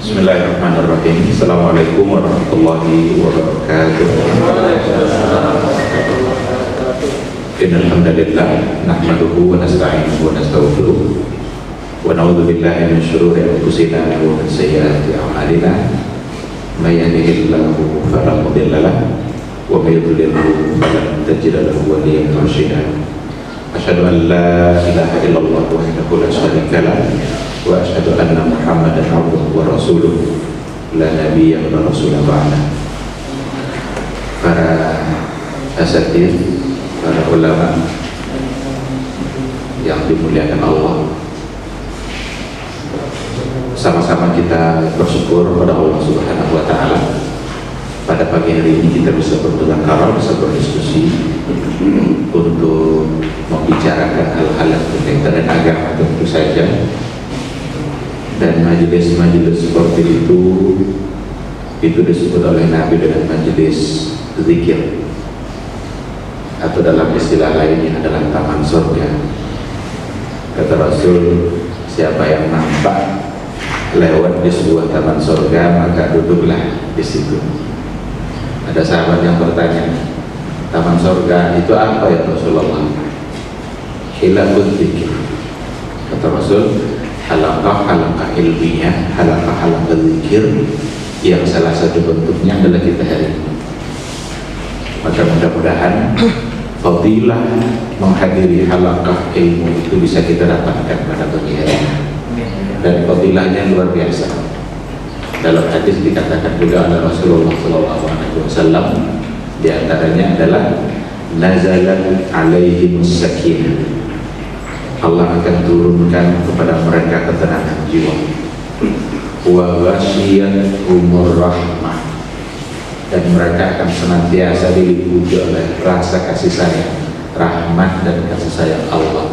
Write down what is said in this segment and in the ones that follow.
Bismillahirrahmanirrahim. Assalamualaikum warahmatullahi wabarakatuh. Innal hamdalillah nahmaduhu wa nasta'inuhu wa nastaghfiruh wa na'udzu billahi min shururi anfusina wa min sayyiati a'malina. May yahdihillahu fala mudilla lahu wa may yudlilhu falan tajida lahu waliyyan mursyida. Asyhadu an la ilaha illallah wahdahu la syarika lahu wa asyhadu anna Muhammadan abduhu wa rasuluh la nabiyya wa rasulah ba'da. Para asatidz, para ulama yang dimuliakan Allah, sama-sama kita bersyukur kepada Allah Subhanahu wa taala. Pada pagi hari ini kita bisa bertukar kalam, bisa berdiskusi untuk membicarakan hal-hal yang berkaitan dengan agama tentu saja. Dan majelis-majelis seperti itu disebut oleh Nabi dengan majelis zikir, atau dalam istilah lainnya adalah taman surga. Kata Rasul, siapa yang nampak lewat di sebuah taman surga maka duduklah di situ. Ada sahabat yang bertanya, taman surga itu apa ya Rasulullah? Hilafut zikir. Kata Rasul, halaqah ilmiah, halaqah zikir, yang salah satu bentuknya adalah kita hari ini. Maka mudah-mudahan fadilah menghadiri halaqah ilmu itu bisa kita dapatkan pada pagi hari ini. Dan fadilahnya luar biasa. Dalam hadis dikatakan juga oleh Rasulullah SAW, di antaranya adalah nazalat alaihimus sakinah, Allah akan turunkan kepada mereka ketenangan jiwa. Wa ghashiyatuhumur rahmah, dan mereka akan senantiasa diliputi oleh rasa kasih sayang, rahmat dan kasih sayang Allah.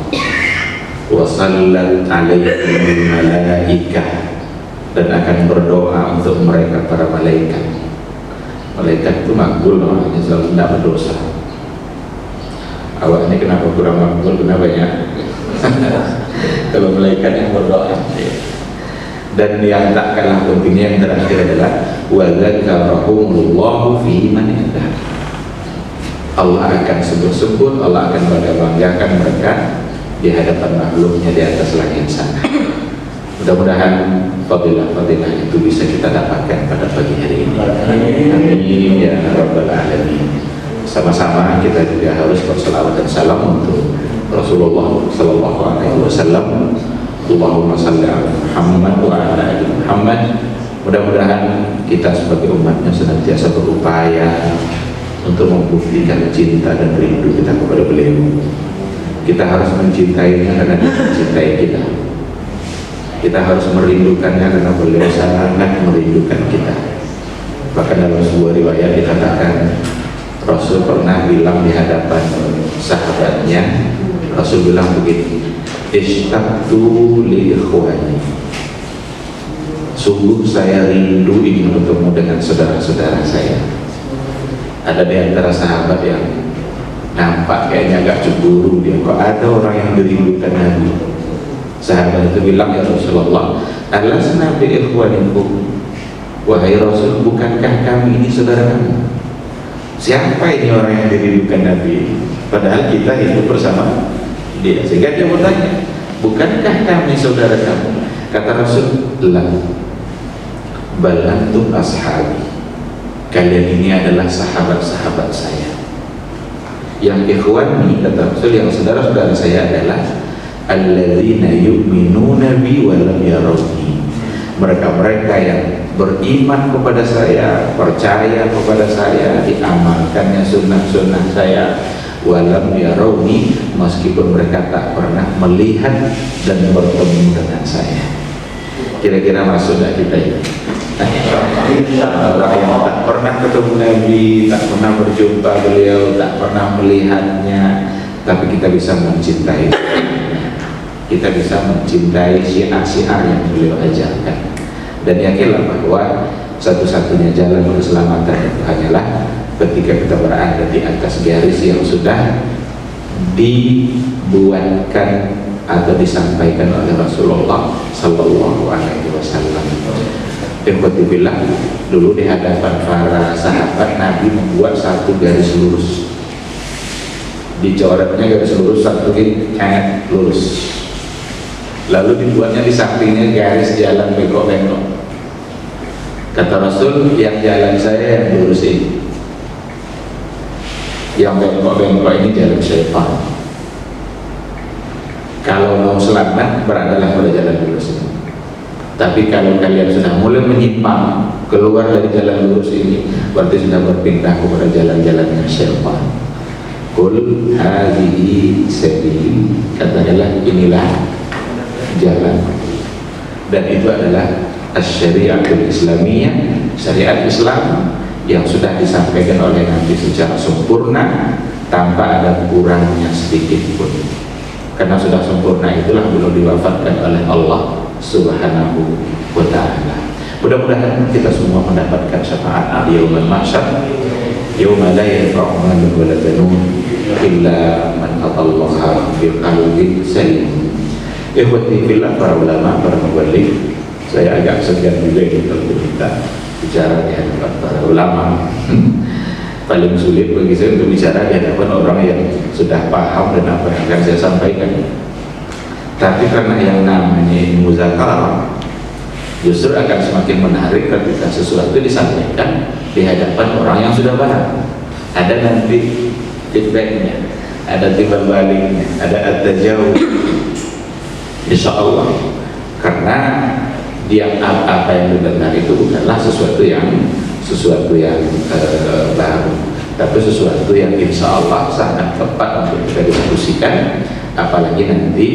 Wa sallat alaihimul malaikah, dan akan berdoa untuk mereka para malaikat. Malaikat itu makbul, namanya selalu tidak berdosa. Awak ini kenapa kurang makbul? Kenapa ya? Kalau malaikat yang berdoa. Dan yang tak kalah pentingnya yang terakhir adalah wa dzakarahumullahu fi man indah. Allah akan sebut-sebut, Allah akan bangga-banggakan mereka di hadapan makhluknya di atas langit sana. Mudah-mudahan fadilah-fadilah itu bisa kita dapatkan pada pagi hari ini. Amin ya rabbal alamin. Sama-sama kita juga harus berselawat dan salam untuk Rasulullah sallallahu alaihi wasallam. Allahumma shalli ala Muhammad wa ala ali Muhammad. Mudah-mudahan kita sebagai umatnya senantiasa berupaya untuk membuktikan cinta dan rindu kita kepada beliau. Kita harus mencintainya karena dia mencintai kita. Kita harus merindukannya karena beliau sangat merindukan kita. Bahkan dalam sebuah riwayat dikatakan Rasul pernah bilang di hadapan sahabatnya, Rasul bilang begini, ishtaqtu li ikhwani, sungguh saya rindu ingin bertemu dengan saudara-saudara saya. Ada di antara sahabat yang nampak kayaknya agak cemburu, dia kok ada orang yang dirindukan Nabi. Sahabat itu bilang, ya Rasulullah, alasna bi ikhwanikum, wahai Rasul, bukankah kami ini saudara kamu? Siapa ini orang yang dirindukan Nabi? Padahal kita hidup bersama dia. Sehingga dia bertanya, bukankah kami saudara kamu? Kata Rasul, la bal antum ashabi, kalian ini adalah sahabat-sahabat saya. Yang ikhwani, kata Rasul, yang saudara-saudara saya adalah alladzina yu'minuna bi wa lam yarawni, mereka-mereka yang beriman kepada saya, percaya kepada saya, diamalkannya sunnah-sunnah saya, walam yarawni, meskipun mereka tak pernah melihat dan bertemu dengan saya. Kira-kira masuk gak kita ini? Orang yang tak pernah ketemu Nabi, tak pernah berjumpa beliau, tak pernah melihatnya, tapi kita bisa mencintai, kita bisa mencintai syiar-syiar yang beliau ajarkan. Dan yakinlah bahwa satu-satunya jalan keselamatan itu hanyalah ketika kita berada di atas garis yang sudah dibuatkan atau disampaikan oleh Rasulullah Sallallahu Alaihi Wasallam. Ikhwati billah, dulu di hadapan para sahabat Nabi membuat satu garis lurus, dicoretnya garis lurus, satu titik lurus, lalu dibuatnya di sampingnya garis jalan bengkok-bengkok. Kata Rasul, yang jalan saya yang lurus ini, yang bengkok-bengkok ini jalan syaitan. Kalau mau selamat, beradalah pada jalan lurus ini. Tapi kalau kalian sudah mulai menyimpang keluar dari jalan lurus ini, berarti sudah berpindah kepada jalan-jalannya syaitan. Qul hadhihi sabili, katakanlah inilah jalan. Dan itu adalah asy-syari'atul islamiyah, syariat Islam yang sudah disampaikan oleh Nabi secara sempurna tanpa ada kurangnya sedikit pun. Karena sudah sempurna itulah beliau diwafatkan oleh Allah Subhanahu wa ta'ala. Mudah-mudahan kita semua mendapatkan syafaat di yaumul mahsyar, yauma la yanfa'u malun wala banun illa man atallaha bi qalbin salim. Ikhwati fillah, para ulama, para mubalik, saya agak segan juga kalau kita bicara di hadapan para ulama. Paling sulit bagi saya untuk bicara di hadapan orang yang sudah paham dan apa yang akan saya sampaikan. Tapi karena yang namanya muzakarah, justru akan semakin menarik ketika sesuatu disampaikan di hadapan orang yang sudah paham. Ada nanti feedbacknya, ada timbal baliknya, ada at-tajawub, insya Allah. Karena apa yang didengar itu bukanlah sesuatu yang baru, tapi sesuatu yang insya Allah sangat tepat untuk kita diskusikan, apalagi nanti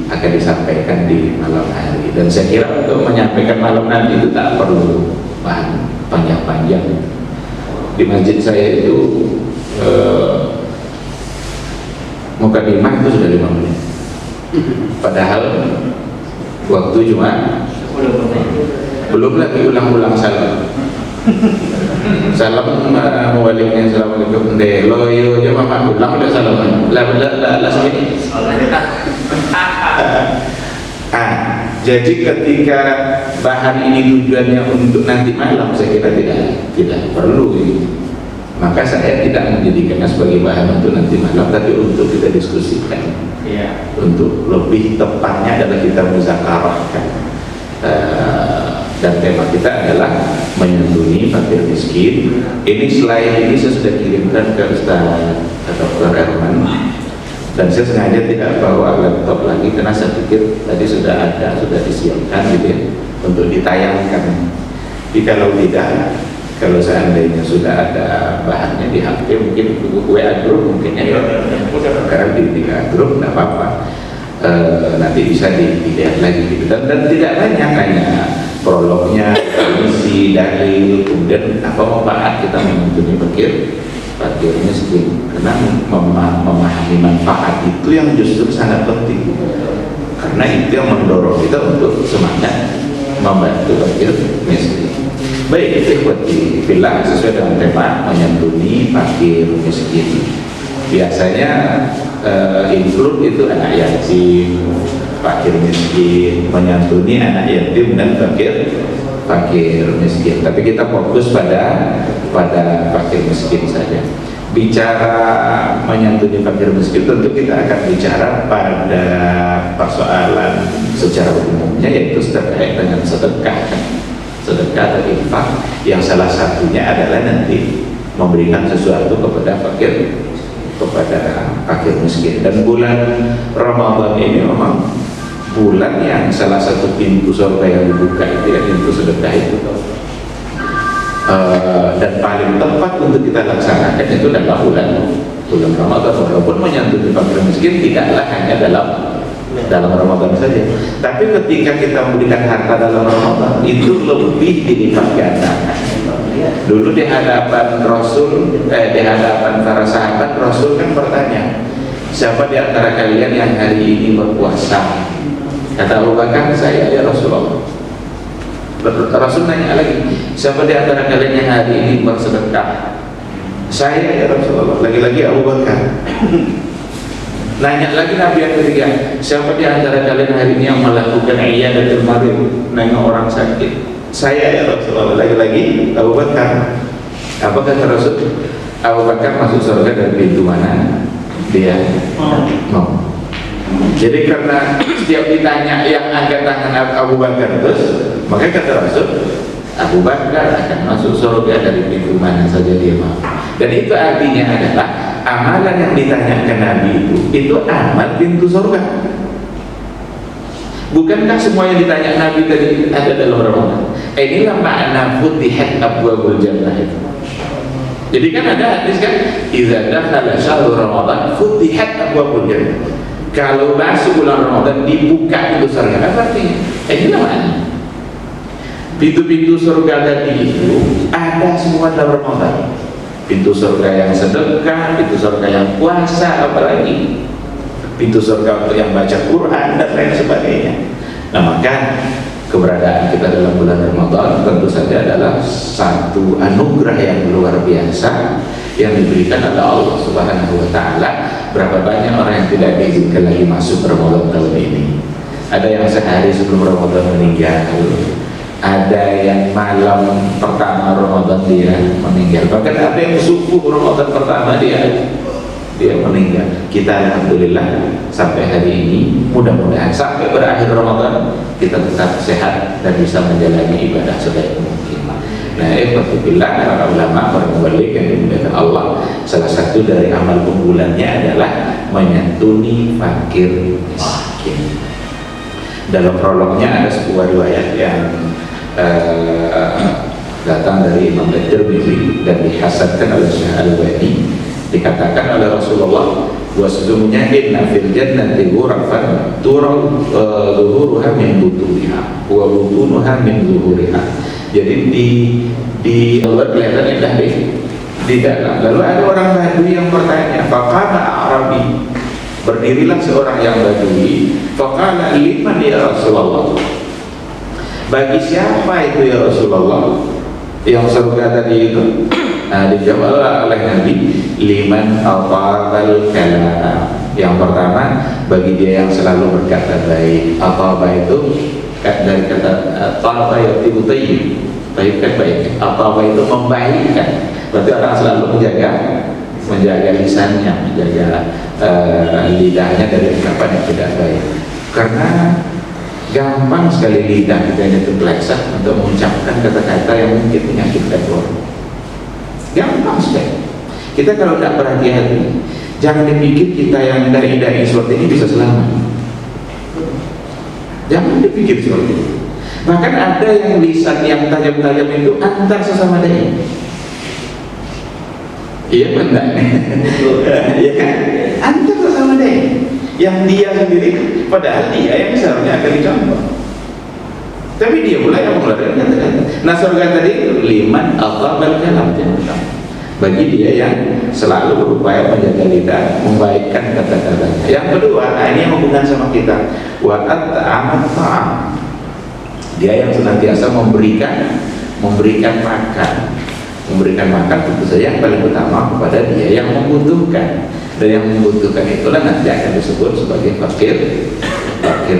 akan disampaikan di malam hari. Dan saya kira untuk menyampaikan malam nanti itu tak perlu bahan panjang-panjang. Di masjid saya itu mukadimah itu sudah 5 menit, padahal waktu cuma belum lagi ulang-ulang salam. Salam muwaliknya, assalamualaikum delo yo ya mama ulang udah salam la sini. Jadi ketika bahan ini tujuannya untuk nanti malam, saya kira tidak perlu ini. Maka saya tidak menjadikannya sebagai bahan untuk nanti malam, tapi untuk kita diskusikan. Untuk lebih tepatnya adalah kita muzakarahkan. Dan tema kita adalah menyantuni fakir miskin. Ini slide ini saya sudah kirimkan ke Ustaz Dr. Herman, dan saya sengaja tidak bawa laptop lagi karena saya pikir tadi sudah disiapkan gitu ya, untuk ditayangkan. Jadi kalau seandainya sudah ada bahannya di HP, mungkin WA group mungkin ya, karena di grup tidak apa-apa. Nanti bisa dilihat lagi gitu. Dan tidak banyak, hanya prolognya, misi, dalil, kemudian apa manfaat kita menuntuni fakir miskin. Karena memahami manfaat itu yang justru sangat penting, karena itu yang mendorong kita untuk semangat membantu fakir miskin. Baik, ikhwati fillah, sesuai dengan tema menyantuni fakir miskin. Biasanya include itu anak yatim, fakir miskin, menyantuni anak yatim dan fakir miskin. Tapi kita fokus pada fakir miskin saja. Bicara menyantuni fakir miskin, tentu kita akan bicara pada persoalan secara umumnya, yaitu terkait dengan sedekah atau infak, yang salah satunya adalah nanti memberikan sesuatu kepada fakir miskin. Dan bulan Ramadan ini memang bulan yang salah satu pintu surga yang dibuka itu ya, pintu sedekah itu. Dan paling tepat untuk kita laksanakan itu adalah bulan Ramadan. Walaupun menyantuni fakir miskin tidaklah hanya dalam Ramadan saja, tapi ketika kita memberikan harta dalam Ramadan itu lebih dilipat gandakan. Dulu di hadapan Rasul, di hadapan para sahabat, Rasul kan bertanya, siapa di antara kalian yang hari ini berpuasa? Kata Abu Bakar, saya ya Rasulullah. Rasul nanya lagi, siapa di antara kalian yang hari ini bersedekah? Saya ya Rasulullah. Lagi-lagi Abu Bakar. Nanya lagi Nabi yang ketiga, siapa di antara kalian hari ini yang melakukan iyadatul marid, nengok orang sakit? saya ya Rasulullah, lagi-lagi Abu Bakar. Apa kata Rasul? Abu Bakar masuk surga dari pintu mana? Dia mau. Jadi karena setiap ditanya yang angkat tangan Abu Bakar terus, maka kata Rasul, Abu Bakar akan masuk surga dari pintu mana saja dia mau. Dan itu artinya adalah amalan yang ditanyakan Nabi itu amal pintu surga. Bukankah semua yang ditanya Nabi tadi ada dalam Ramadan? Inilah makna futihat abwabul jannah itu. Jadi kan ada hadis kan, idza dakhala syahrul ramadan futihat abwabul jannah. Kalau masuk bulan Ramadan dibuka pintu surga. Apa artinya? Inilah makna. Pintu-pintu surga tadi itu ada semua dalam Ramadan. Pintu surga yang sedekah, pintu surga yang puasa, apalagi pintu surga untuk yang baca Quran dan lain sebagainya. Nah, maka keberadaan kita dalam bulan Ramadan tentu saja adalah satu anugerah yang luar biasa yang diberikan oleh Allah Subhanahu wa taala. Berapa banyak orang yang tidak diizinkan lagi masuk Ramadan tahun ini. Ada yang sehari sebelum Ramadan meninggal, ada yang malam pertama Ramadan dia meninggal, bahkan ada yang subuh Ramadan pertama dia meninggal. Kita alhamdulillah sampai hari ini, mudah-mudahan sampai berakhir Ramadan kita tetap sehat dan bisa menjalani ibadah sebaik mungkin. Nah, alhamdulillah para ulama, para mubalik yang dimuliakan Allah, salah satu dari amal unggulannya adalah menyantuni fakir miskin. Dalam prolognya ada sebuah riwayat yang datang dari Imam At-Tirmidzi dan dihasankan oleh Syekh Al-Albani. Dikatakan oleh Rasulullah, sesungguhnya inna fil jannati ghurafan turau zuhuruha min butuniha wa butunuha min zuhuriha. Jadi di luar kelihatan indah di dalam. Lalu ada orang Badui yang bertanya, faqala Arabi, berdirilah seorang yang Badui, faqala liman ya Rasulullah, bagi siapa itu ya Rasulullah yang surga tadi itu? Nah, dijawab oleh Nabi, liman al-qabal kalam. Yang pertama, bagi dia yang selalu berkata baik. Ataba itu dari kata taba yatibu tayyib, baik kan baik. Ataba itu membaikkan. Berarti orang selalu menjaga lisannya, menjaga lidahnya dari ucapan yang tidak baik. Karena gampang sekali lidah kita ini terpeleset untuk mengucapkan kata-kata yang mungkin menyakitkan orang. Gampang sekali. Kita kalau tidak berhati-hati, jangan dipikir kita yang dai-dai seperti ini bisa selamat. Jangan dipikir seperti itu. Bahkan ada yang lisan yang tajam-tajam itu antar sesama dai. Iya benar. Iya kan? Antar sesama dai. Yang dia sendiri, padahal dia yang seharusnya akan dicontoh, tapi dia pula yang mengeluarkan kata-kata. Nah, surga tadi liman al-qabal kalam, bagi dia yang selalu berupaya menjaga lidah, membaikkan kata-katanya. Yang kedua, ini yang hubungan sama kita, wa at'amat ta'am, dia yang senantiasa memberikan makan. Memberikan makan tentu saja yang paling utama kepada dia yang membutuhkan. Dan yang membutuhkan itulah nanti akan disebut sebagai fakir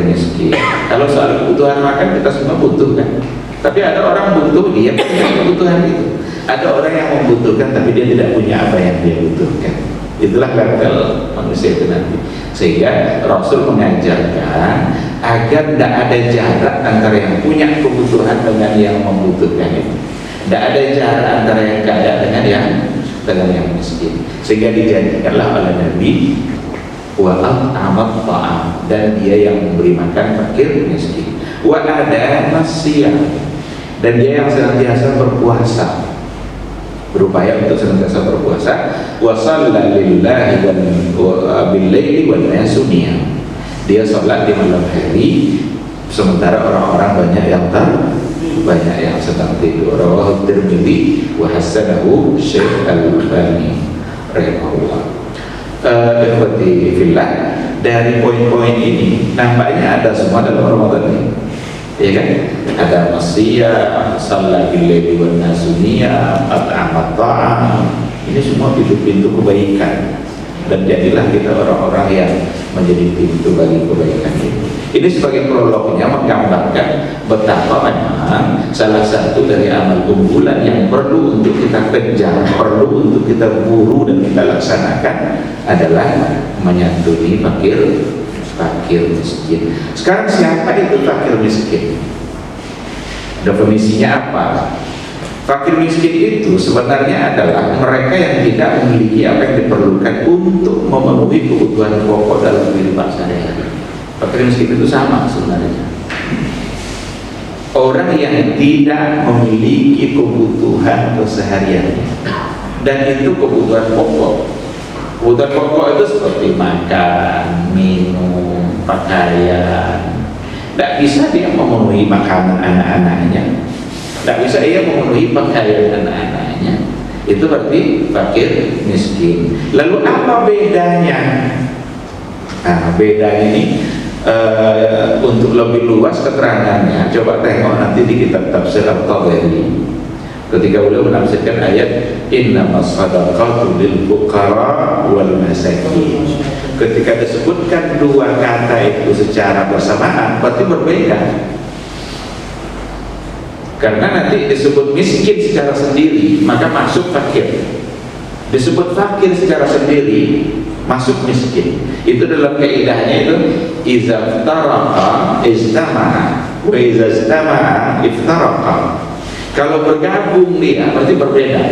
miskin. Kalau soal kebutuhan makan kita semua butuh kan, tapi ada orang butuh dia punya kebutuhan itu. Ada orang yang membutuhkan tapi dia tidak punya apa yang dia butuhkan. Itulah level manusia itu nanti. Sehingga Rasul mengajarkan agar tidak ada jarak antara yang punya kebutuhan dengan yang membutuhkan itu. Tidak ada jarak antara yang kaya dengan yang miskin. Sehingga dijadikanlah oleh Nabi wa at'amat ta'am, dan dia yang memberi makan fakir miskin. Wa ada nasiyah, dan dia yang senantiasa berpuasa, berupaya untuk senantiasa berpuasa. Wa shalla lillahi bil laili wan nasu niyam, dia sholat di malam hari sementara orang-orang banyak yang sedang tidur. Rawahu Tirmidzi wa hasanahu Syekh Al-Albani rahimahullah. Ikhwati fillah, dari poin-poin ini nampaknya ada semua dalam Ramadan ini, ya kan? Ada masiyah, shalla bil laili wan nasu niyam, at'amat ta'am. Ini semua pintu-pintu kebaikan, dan jadilah kita orang-orang yang menjadi pintu bagi kebaikan ini. Ini sebagai prolognya menggambarkan betapa memang salah satu dari amal unggulan yang perlu untuk kita kejar, perlu untuk kita buru dan kita laksanakan adalah menyantuni fakir miskin. Sekarang siapa itu fakir miskin? Definisinya apa? Fakir miskin itu sebenarnya adalah mereka yang tidak memiliki apa yang diperlukan untuk memenuhi kebutuhan pokok dalam kehidupan sehari-hari. Fakir miskin itu sama sebenarnya. Orang yang tidak memiliki kebutuhan keseharian, dan itu kebutuhan pokok. Kebutuhan pokok itu seperti makan, minum, pakaian. Tidak bisa dia memenuhi makanan anak-anaknya, tidak bisa dia memenuhi pakaian anak-anaknya. Itu berarti fakir miskin. Lalu apa bedanya? Nah, bedanya ini untuk lebih luas keterangannya, coba tengok nanti di kitab tafsir At-Tabari ketika beliau menafsirkan ayat innamas shadaqatu lil fuqara wal masakin. Ketika disebutkan dua kata itu secara bersamaan berarti berbeda, karena nanti disebut miskin secara sendiri maka masuk fakir, disebut fakir secara sendiri masuk miskin. Itu dalam kaidahnya itu iza iftaraqa istama'a wa iza istama'a iftaraqa. Kalau bergabung dia berarti berbeda.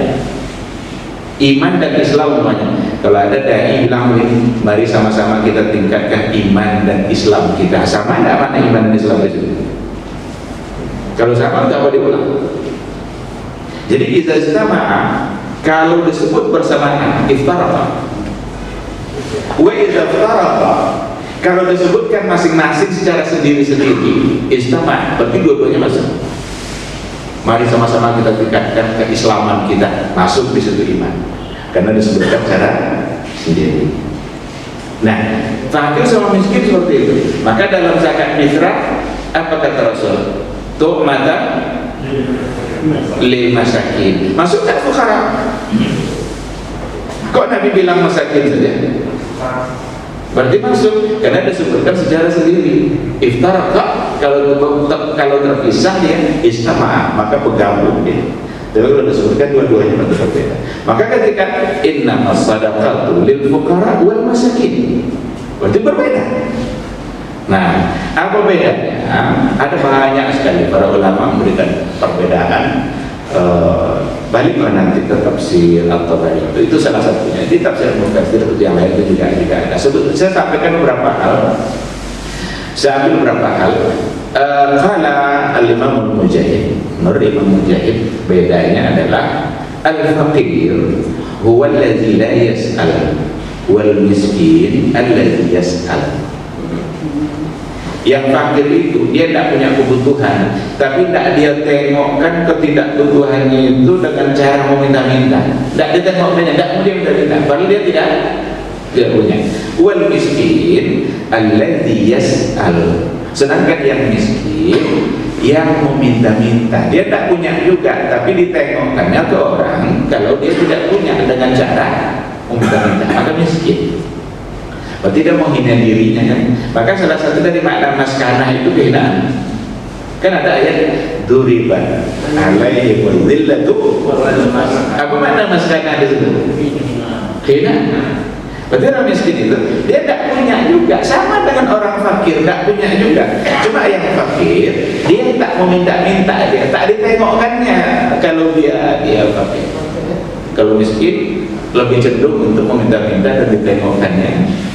Iman dan Islam namanya. Kalau ada dai bilang mari sama-sama kita tingkatkan iman dan Islam kita, sama enggak mana iman dan Islam itu? Kalau sama enggak apa diulang? Jadi iza istama'a kalau disebut bersamaan iftaraqa. Wa idza iftaraqa kalau disebutkan masing-masing secara sendiri-sendiri istama, berarti dua-duanya masuk. Mari sama-sama kita tingkatkan keislaman kita, masuk di situ iman, karena disebutkan secara sendiri. Nah, fakir sama miskin seperti itu. Maka dalam zakat fitrah apa kata Rasul? Tu'mata lil masakin. Masukkan fuqara. Kok Nabi bilang masakin saja? Berarti masuk, karena disebutkan secara sendiri. Iftaraqa kalau terpisah dia istama, maka bergabung dia. Tapi kalau disebutkan dua-duanya berbeda. Maka ketika innamas shadaqatu lil fuqara wal masakin, berarti berbeda. Nah, apa bedanya? Ada banyak sekali para ulama memberikan perbedaan. Baliklah nanti ke tafsir At-Tabari itu salah satunya. Di tafsir Mufassir yang lain itu juga ada. Saya sampaikan beberapa hal. Saya ambil beberapa hal. Qala al-Imam Mujahid. Menurut Imam Mujahid bedanya adalah al-faqir huwa allazi la yas'al wal miskin allazi yas'al. Yang fakir itu dia tidak punya kebutuhan, tapi tidak dia tengokkan ketidakbutuhannya itu dengan cara meminta-minta. Tidak dia tengoknya, tidak mau dia minta-minta, padahal dia tidak punya. Wal miskin alladzi yas'al. Sedangkan yang miskin yang meminta-minta, dia tidak punya juga, tapi ditengokkannya ke orang kalau dia tidak punya dengan cara meminta-minta, maka miskin. Berarti dia menghina dirinya kan. Maka salah satu dari makna maskanah itu kehinaan. Kan ada ayat duriban alaihi wadzillatu. Apa makna maskanah di situ? Kehinaan. Berarti orang miskin itu dia tidak punya juga, sama dengan orang fakir tidak punya juga. Cuma yang fakir dia tak meminta-minta, dia tak ditengokkannya kalau dia fakir. Kalau miskin lebih cenderung untuk meminta-minta dan ditengokkannya.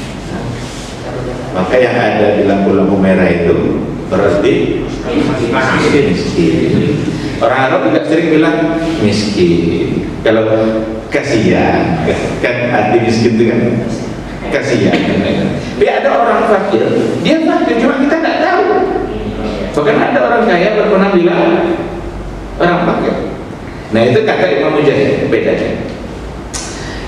Maka yang ada di lampu-lampu merah itu berarti miskin. Orang Arab juga sering bilang miskin. Kalau kasihan, kan arti miskin itu kan kasihan. Tapi ada orang fakir, dia fakir cuma kita tidak tahu. Bahkan ada orang kaya pernah bilang orang fakir. Nah itu kata Imam Mujahid, bedanya.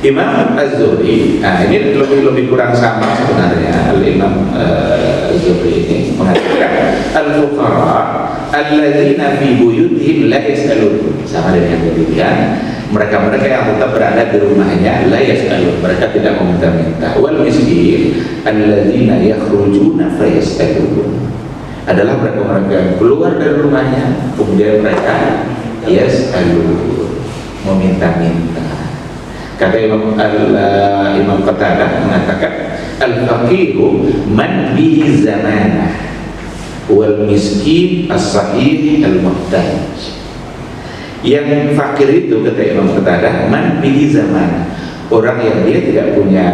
Imam Az-Zuhri, ini lebih kurang sama sebenarnya. Al-Imam Az-Zuhri ini mengatakan al-fuqara alladzina fi buyutihim la yas'alun, sama dengan yang demikian, mereka-mereka yang tetap berada di rumahnya la yas'alun, mereka tidak meminta-minta. Wal miskin alladzina yakhrujuna fa yas'alun, adalah mereka keluar dari rumahnya, kemudian mereka meminta-minta. Kata Imam Qatadah mengatakan, al-faqiru man bihi zamanah wal miskin as-sahih al-muhtaj. Yang fakir itu, kata Imam Qatadah, man bihi zamanah, orang yang dia tidak punya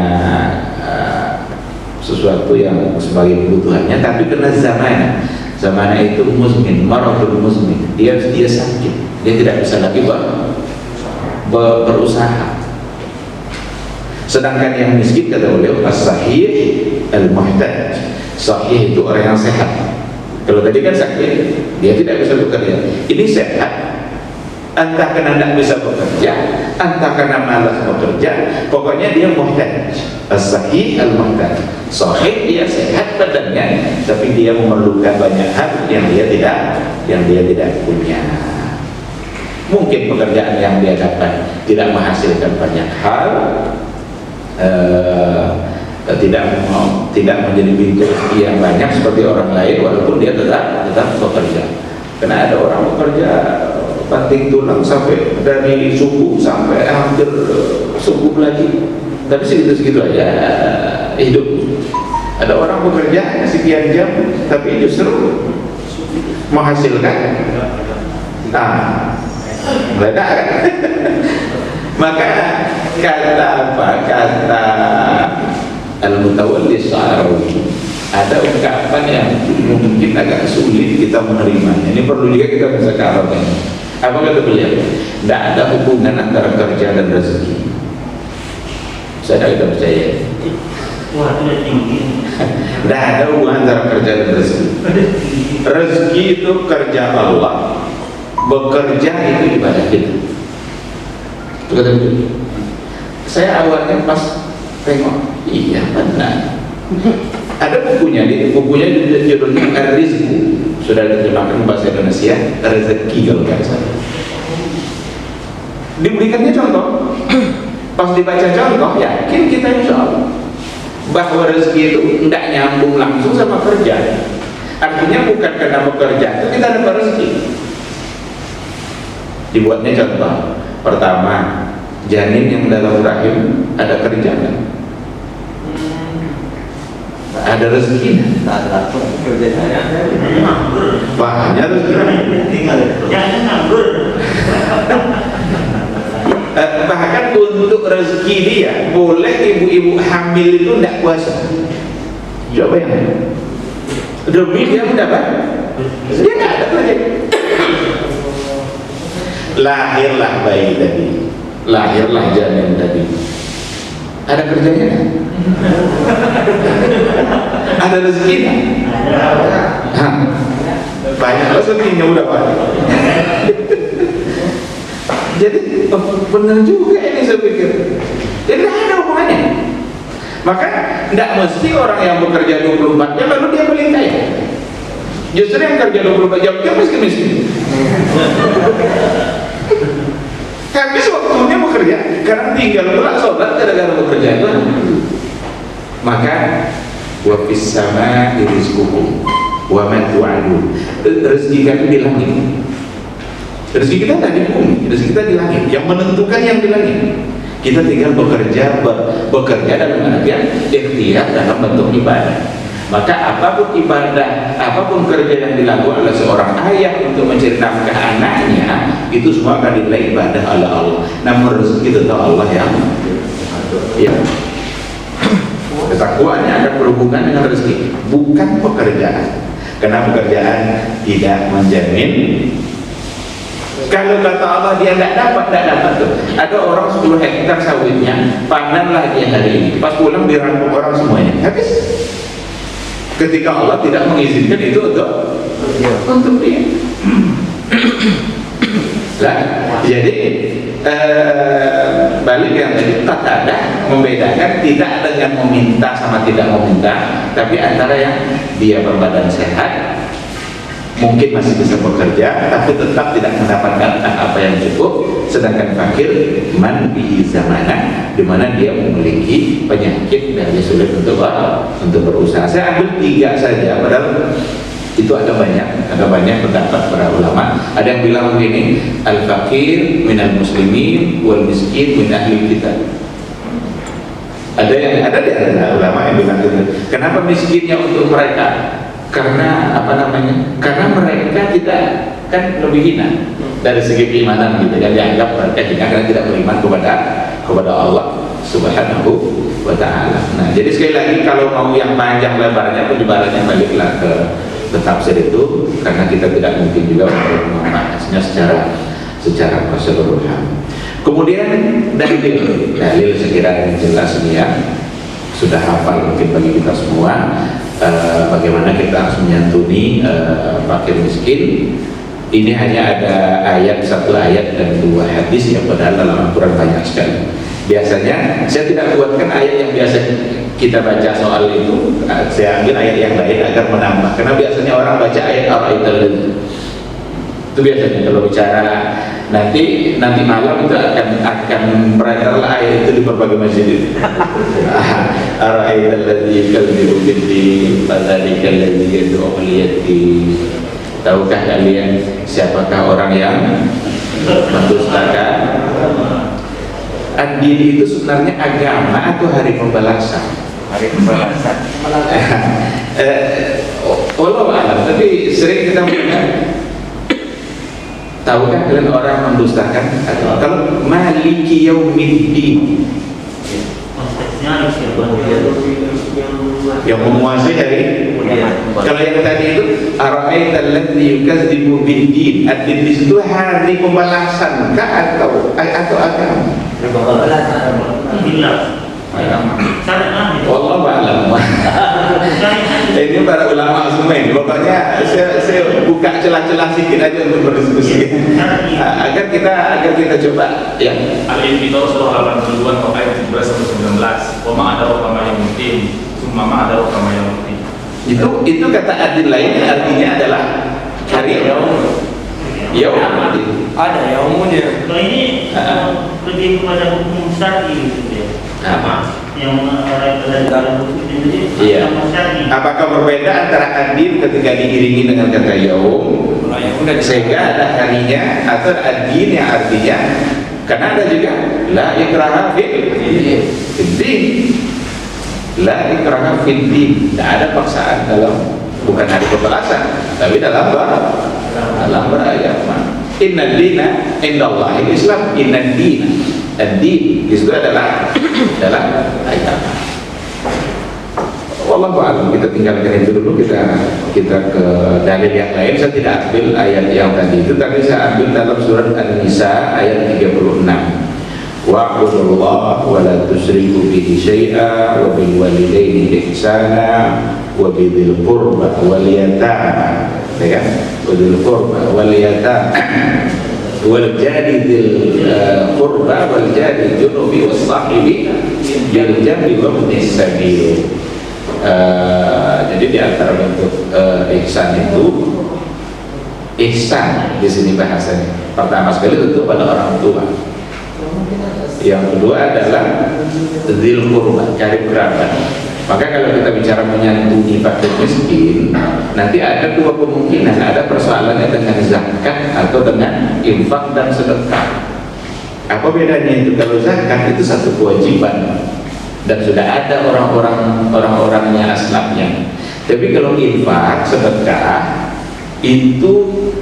sesuatu yang sebagai kebutuhannya, tapi kena zamanah. Zamanah itu muzmin, maradul muzmin, dia sakit, dia tidak bisa lagi berusaha. Sedangkan yang miskin, kata beliau, as-sahih al-muhtaj. Sahih itu orang yang sehat. Kalau tadi kan sakit, dia tidak bisa bekerja. Ini sehat, entah karena tidak bisa bekerja, entah karena malas bekerja, pokoknya dia muhtaj. As-sahih al-muhtaj. Sahih, dia sehat badannya, tapi dia memerlukan banyak hal yang dia tidak punya. Mungkin pekerjaan yang dia dapat tidak menghasilkan banyak hal, tidak menjadi pintu rezeki yang banyak seperti orang lain, walaupun dia tetap bekerja. Karena ada orang bekerja banting tulang sampai dari subuh sampai hampir subuh lagi, tapi segitu aja hidup. Ada orang bekerja sekian jam tapi justru menghasilkan meledak kan? Maka kata Al-Mutawalli Sya'rawi, ada ungkapan yang mungkin agak sulit kita menerimanya. Ini perlu juga kita bisa ke Arab ini. Apa kata beliau? Tidak ada hubungan antara kerja dan rezeki. Saya tidak percaya. Tidak ada hubungan antara kerja dan rezeki. Rezeki itu kerja Allah, bekerja itu ibadah kita. Itu kata beliau. Saya awalnya pas tengok, iya benar. Ada bukunya judulnya Ar-Rizqu, sudah diterjemahkan bahasa Indonesia, rezeki kalau nggak salah. Diberikannya contoh, pas dibaca contoh, yakin kita insya Allah bahwa rezeki itu tidak nyambung langsung sama kerja. Artinya bukan karena bekerja itu kita dapat rezeki. Dibuatnya contoh, pertama, janin yang dalam rahim ada kerja nggak? Ada rezeki? Banyak rezeki. Bahkan untuk rezeki dia, boleh ibu-ibu hamil itu tidak puasa. Coba yang demi dia mendapat, dia nggak ada lagi. Lahirlah bayi tadi, lahirlah janin tadi. Ada kerjanya kan? Ada rezekinya? Banyak rezekinya udah banyak. Jadi benar juga ini saya pikir. Jadi ada hubungannya. Maka tidak mesti orang yang bekerja 24 jam lalu dia paling kaya. Justru yang kerja 24 jam dia miskin-miskin. Habis waktunya bekerja, karena tinggal pula sholat gara-gara bekerja itu. Maka wa fis samaa'i rizqukum wa ma tu'adun. Rezeki kami di langit. Rezeki kita tidak di bumi, rezeki kita di langit. Yang menentukan yang di langit. Kita tinggal bekerja dalam artian ikhtiar dalam bentuk ibadah. Maka apapun ibadah, apapun kerja yang dilakukan oleh seorang ayah untuk mencari nafkah anaknya, itu semua akan dinilai ibadah oleh Allah. Namun rezeki tetap Allah yang ketakwaannya akan berhubungan dengan rezeki, bukan pekerjaan. Karena pekerjaan tidak menjamin. Kalau kata Allah dia tidak dapat tuh. Ada orang 10 hektar sawitnya, panenlah dia hari ini, pas pulang dirangkul orang semuanya, habis. Ketika Allah tidak mengizinkan itu untuk dia. Jadi balik yang tadi Qatadah membedakan tidak dengan meminta sama tidak meminta, tapi antara yang dia berbadan sehat, mungkin masih bisa bekerja, tapi tetap tidak mendapatkan apa yang cukup. Sedangkan fakir man bihi zamanah, di mana dia memiliki penyakit dan dia sulit untuk berusaha. Saya ambil 3 saja, padahal Itu ada banyak pendapat para ulama. Ada yang bilang begini, al-faqir minal muslimin wal miskin min ahli kitab. Ada di antara ulama yang bilang gitu. Kenapa miskinnya untuk mereka? Karena apa namanya? Karena mereka tidak kan lebih hina dari segi keimanan gitu kan, dianggap mereka hina karena tidak beriman kepada Allah Subhanahu wa ta'ala. Nah, jadi sekali lagi kalau mau yang panjang lebarnya penyebarannya baliklah ke tafsir itu, karena kita tidak mungkin juga untuk membahasnya secara keseluruhan. Kemudian dalil saya kira yang jelas ini ya, sudah hafal mungkin bagi kita semua bagaimana kita harus menyantuni fakir miskin. Ini hanya ada satu ayat dan 2 hadis yang padahal dalam Al-Quran banyak sekali. Biasanya saya tidak buatkan ayat yang biasa kita baca soal itu, saya ambil ayat yang lain agar menambah, karena biasanya orang baca ayat itu biasanya kalau bicara nanti malam itu akan beredar ayat itu di berbagai masjid. Ara'aital ladzi yukadzibu bid-din fadzalikal ladzi yad'u al-yatim. Tahukah kalian siapakah orang yang mendustakan? Ad-din itu sebenarnya agama atau hari pembalasan? Hari pembalasan. Allah alam, tapi sering kita mendengar. Tahukah kalian orang mendustakan? Kalau maliki yaumiddin, yang menguasai hari. Kalau yang tadi itu ara'aital ladzi yukadzibu bid-din, ad-din di situ hari pembalasan kah atau agama? Wallahu a'lam. Ini para ulama semua ini. Pokoknya saya buka celah-celah sedikit aja untuk berdiskusi agar kita coba ya. Al-Infitar surah 82 ayat 17 sampai 19. Wa ma ada rokama yang mutim, summa ma ada rokama yang mutim. Itu kata adil lain artinya adalah hari yaum. Ada yaumunya. Kalau ini lebih kepada hukum syar'i gitu ya. Apa? Yang dalam hukum ini Iya. syar'i. Apakah berbeda antara adil ketika diiringi dengan kata yaum sehingga ada harinya, atau adil yang artinya, karena ada juga la ikraha fid din. La ikraha fid din. Tidak ada paksaan dalam, bukan hari pembalasan, tapi dalam beragama. Inna dina indallahi Islam. Inna dina, ad-din itu adalah agama. Wallahu a'lam. Kita tinggalkan itu dulu, kita ke dalil yang lain. Saya tidak ambil ayat yang tadi itu, tapi saya ambil dalam surat An-Nisa ayat 36. Wa'budullaha wa la tusyriku bihi syai'a wa bil walidaini ihsana wa bidzil qurba wal yatama, ya kan? Wa bil qurba wal yatama wal jari dzil qurba wal jari junubi was sahibi bil jambi wa ibnis sabil. Jadi di antara bentuk ihsan itu, ihsan di sini bahasanya pertama sekali tentu pada orang tua. Yang kedua adalah dzil qurba, karib kerabat. Maka kalau kita bicara menyantuni fakir miskin, nanti ada 2 kemungkinan. Ada persoalannya dengan zakat atau dengan infak dan sedekah. Apa bedanya itu? Kalau zakat itu satu kewajiban dan sudah ada orang-orangnya aslabnya. Tapi kalau infak, sedekah, itu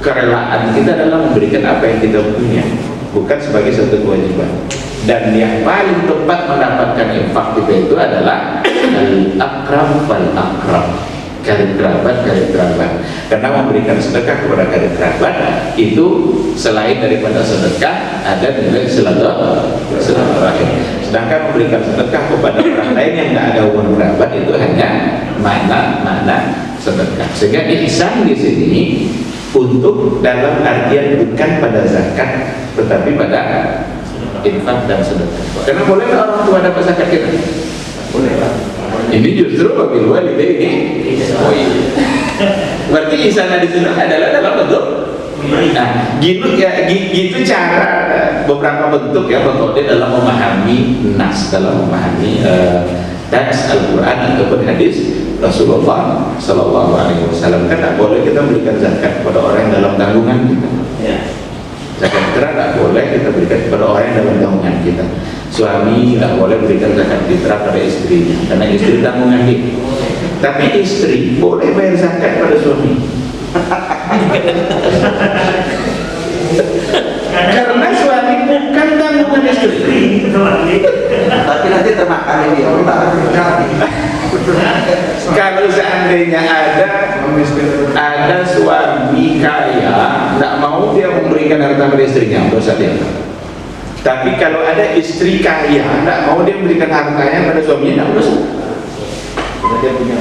kerelaan kita dalam memberikan apa yang kita punya, bukan sebagai satu kewajiban. Dan yang paling tepat mendapatkan infak kita itu adalah al-aqrab wal-aqrab, karib kerabat. Karena memberikan sedekah kepada karib kerabat itu selain daripada sedekah ada nilai silaturahim. Sedangkan memberikan sedekah kepada orang lain yang tidak ada hubungan kerabat itu hanya makna sedekah. Sehingga ihsan di sini untuk dalam artian bukan pada zakat, tetapi pada infak dan sedekah. Karena boleh orang tua dapat zakat kita? Boleh. Ini justru bagi walidaini. Oh iya. Berarti ihsan di sini adalah dalam bentuk. Nah, gitu cara beberapa bentuk ya metode dalam memahami nas, dalam memahami teks Al-Quran ataupun hadis Rasulullah Sallallahu Alaihi Wasallam kan tidak boleh kita berikan zakat kepada orang yang dalam tanggungan kita. Ya. Zakat fitrah tidak boleh kita berikan kepada orang yang dalam tanggungan kita. Suami tidak boleh berikan zakat fitrah pada istrinya karena istri tanggungan dia. Tapi istri boleh bayar zakat pada suami. Karena suami bukan tanggungan istri. Tapi nanti termakan dia Kalau seandainya ada suami kaya tidak mau dia memberikan harta pada istrinya, dosa dia. Tapi kalau ada istri kaya tidak mau dia memberikan hartanya pada suaminya, tidak dosa. Dia punya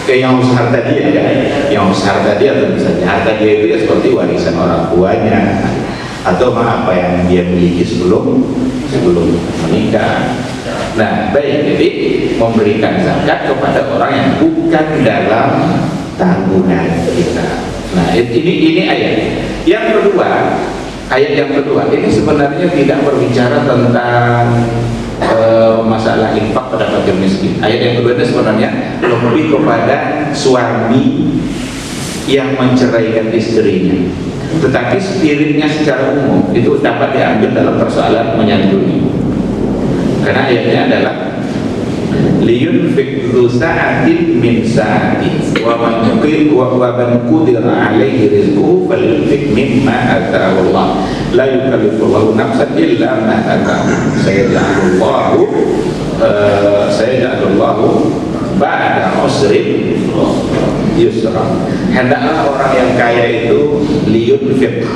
yang harus harta dia ya, yang harus harta dia tentu saja harta dia itu ya seperti warisan orang tuanya atau apa yang dia miliki sebelum menikah. Nah, baik, jadi memberikan zakat kepada orang yang bukan dalam tanggungan kita. Nah, ini ayat. Yang kedua, ayat yang kedua ini sebenarnya tidak berbicara tentang masalah infak pada fakir miskin. Ayat yang kedua ini sebenarnya lebih kepada suami yang menceraikan istrinya. Tetapi spiritnya secara umum itu dapat diambil dalam persoalan menyantuni. Karena ayatnya adalah liyunfik dzu sa'atin min sa'ati wa man qudira 'alaihi rizquhu falyunfik mimma ataahu Allah la yukallifullahu nafsan illa ma ataaha sayaj'alullahu ba'da usrin yusra. Hendaklah orang yang kaya itu liyunfik,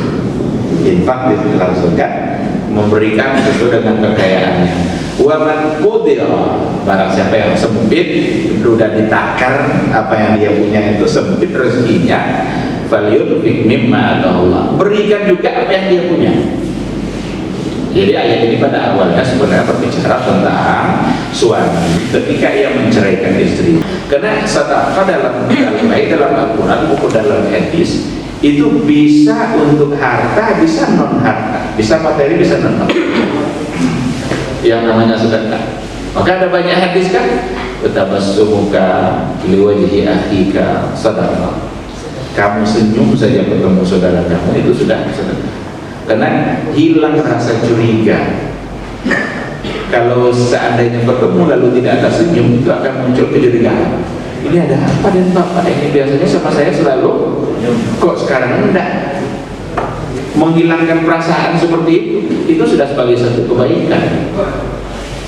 infak dilangsungkan, memberikan sesuai dengan kekayaannya. Wa man qudira, barang siapa yang sempit sudah ditakar apa yang dia punya itu sempit rezekinya, falyunfik mimma ataahu, berikan juga apa yang dia punya. Jadi ayat ini pada awalnya sebenarnya berbicara tentang suami ketika ia menceraikan istri. Karena sedekah dalam Al-Quran maupun dalam hadis itu bisa untuk harta, bisa non harta, bisa materi, bisa non materi. Yang namanya sedekah. Maka ada banyak hadis kan, tabassumuka liwajhi akhika sedekah. Kamu senyum saja ketemu saudara kamu itu sudah sedekah. Karena hilang rasa curiga. Kalau seandainya bertemu lalu tidak ada senyum, itu akan muncul kecurigaan. Ini ada apa dan bapak ini biasanya sama saya selalu, kok sekarang enggak? Menghilangkan perasaan seperti itu sudah sebagai satu kebaikan.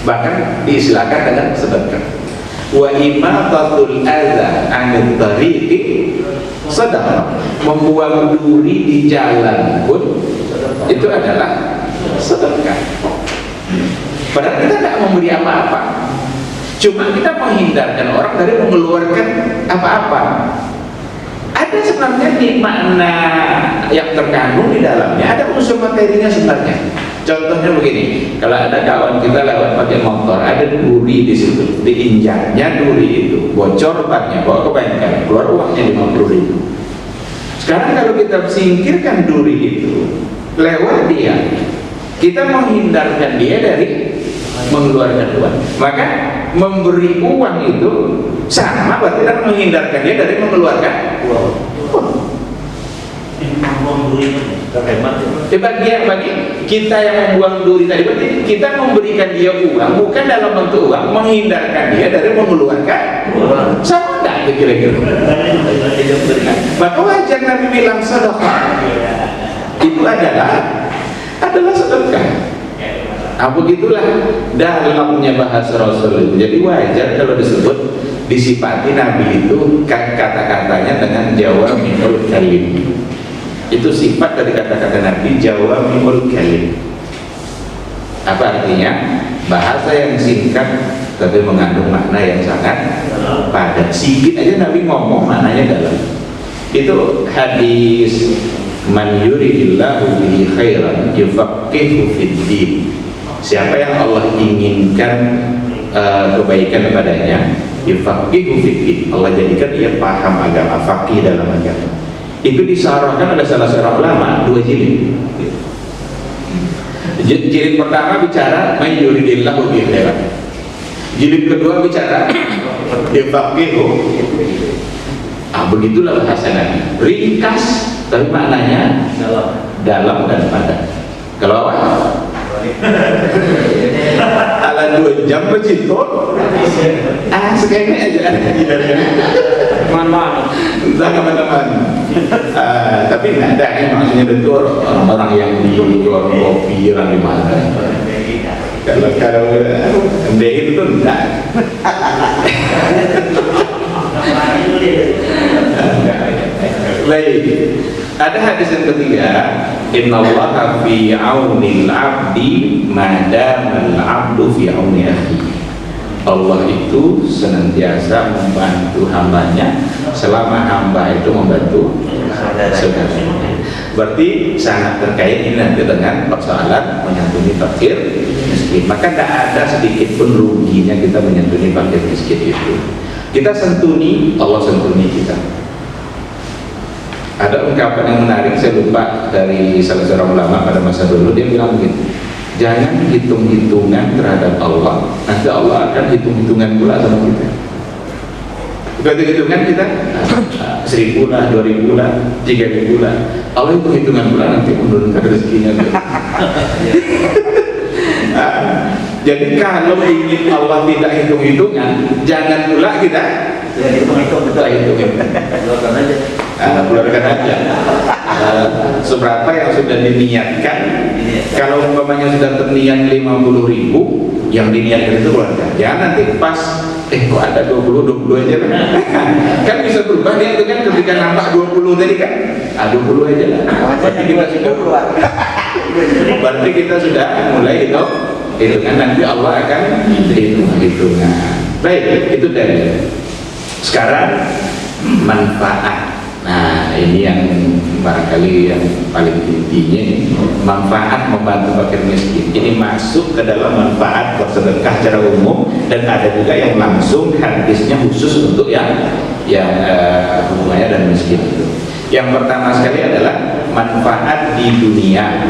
Bahkan diistilahkan dengan sedekah. Wa imatatul adza 'anil tariqi sedekah. Membuang duri di jalan pun itu adalah sedekah. Padahal kita tidak memberi apa-apa, cuma kita menghindarkan orang dari mengeluarkan apa-apa. Ada sebenarnya makna yang terkandung di dalamnya, ada unsur materinya sebenarnya. Contohnya begini, kalau ada kawan kita lewat pakai motor, ada duri di situ, diinjaknya duri itu, bocor bannya, bawa ke bengkel, keluar uangnya 50.000. Sekarang kalau kita singkirkan duri itu lewat dia, kita menghindarkan dia dari mengeluarkan uang. Maka memberi uang itu sama berarti kita menghindarkan dia dari mengeluarkan uang. Bagi kita yang membuang duri tadi, berarti kita memberikan dia uang bukan dalam bentuk uang, menghindarkan dia dari mengeluarkan uang. Sama enggak kira-kira? Maka wajar Nabi bilang sedekah itu adalah sedekah. Nah, begitulah dalamnya bahasa Rasul. Jadi wajar kalau disifati Nabi itu kata-katanya dengan jawami'ul kalim. Itu sifat dari kata-kata Nabi, jawami'ul kalim. Apa artinya? Bahasa yang singkat tapi mengandung makna yang sangat padat. Sedikit aja Nabi ngomong maknanya dalam. Itu hadis man yuridillahu bihi khairan yufaqihu fid din. Siapa yang Allah inginkan kebaikan kepadanya, yufaqihu fid din, Allah jadikan dia paham agama, faqih dalam agama. Itu disarahkan ada salah seorang ulama 2 jilid. Jilid pertama bicara man yuridillahu bihi khairan. Jilid kedua bicara Yufaqihu. Begitulah bahasa Nabi. Ringkas, tapi maknanya dalam dan padat. Kalau apa? Ala 2 jam begitu. Sekayaknya aja. Mana? Entah teman-teman. Tapi nggak ada kan maksudnya itu orang yang di warung kopi, orang di mana. Kalau MBI itu tuh enggak. Baik. Ada hadis yang ketiga, innallaha fi aunil 'abdi ma damal 'abdu fi auni akhihi. Allah itu senantiasa membantu hambanya selama hamba itu membantu saudaranya. Berarti sangat terkait ini nanti dengan persoalan menyantuni fakir miskin. Maka tidak ada sedikit pun ruginya kita menyantuni fakir miskin itu. Kita santuni, Allah santuni kita. Ada ungkapan yang menarik, saya lupa, dari salah seorang ulama pada masa dulu. Dia bilang begini, jangan hitung-hitungan terhadap Allah, nanti Allah akan hitung-hitungan pula sama kita. Hitung-hitungan kita 1.000 lah, 2.000 lah, 3.000 lah. Allah hitung-hitungan pula nanti menurunkan rezekinya. Jadi kalau ingin Allah tidak hitung-hitungan, jangan pula kita hitung-hitung betul. Keluarkan aja. Keluarkan aja. Seberapa yang sudah diniatkan. Kalau umpamanya sudah terniat 50.000, yang diniatkan itu keluarga. Jangan nanti pas kok ada 22 aja kan bisa berubah dia itu kan ketika nampak 20 tadi kan 20 aja lah. Berarti kita sudah mulai itu kan nanti Allah akan hitung-hitungan. Baik, itu dari sekarang manfaat. Nah, ini yang barangkali yang paling intinya ini, manfaat membantu fakir miskin. Ini masuk ke dalam manfaat bersedekah secara umum, dan ada juga yang langsung hadisnya khusus untuk yang hubungannya dan miskin itu. Yang pertama sekali adalah manfaat di dunia.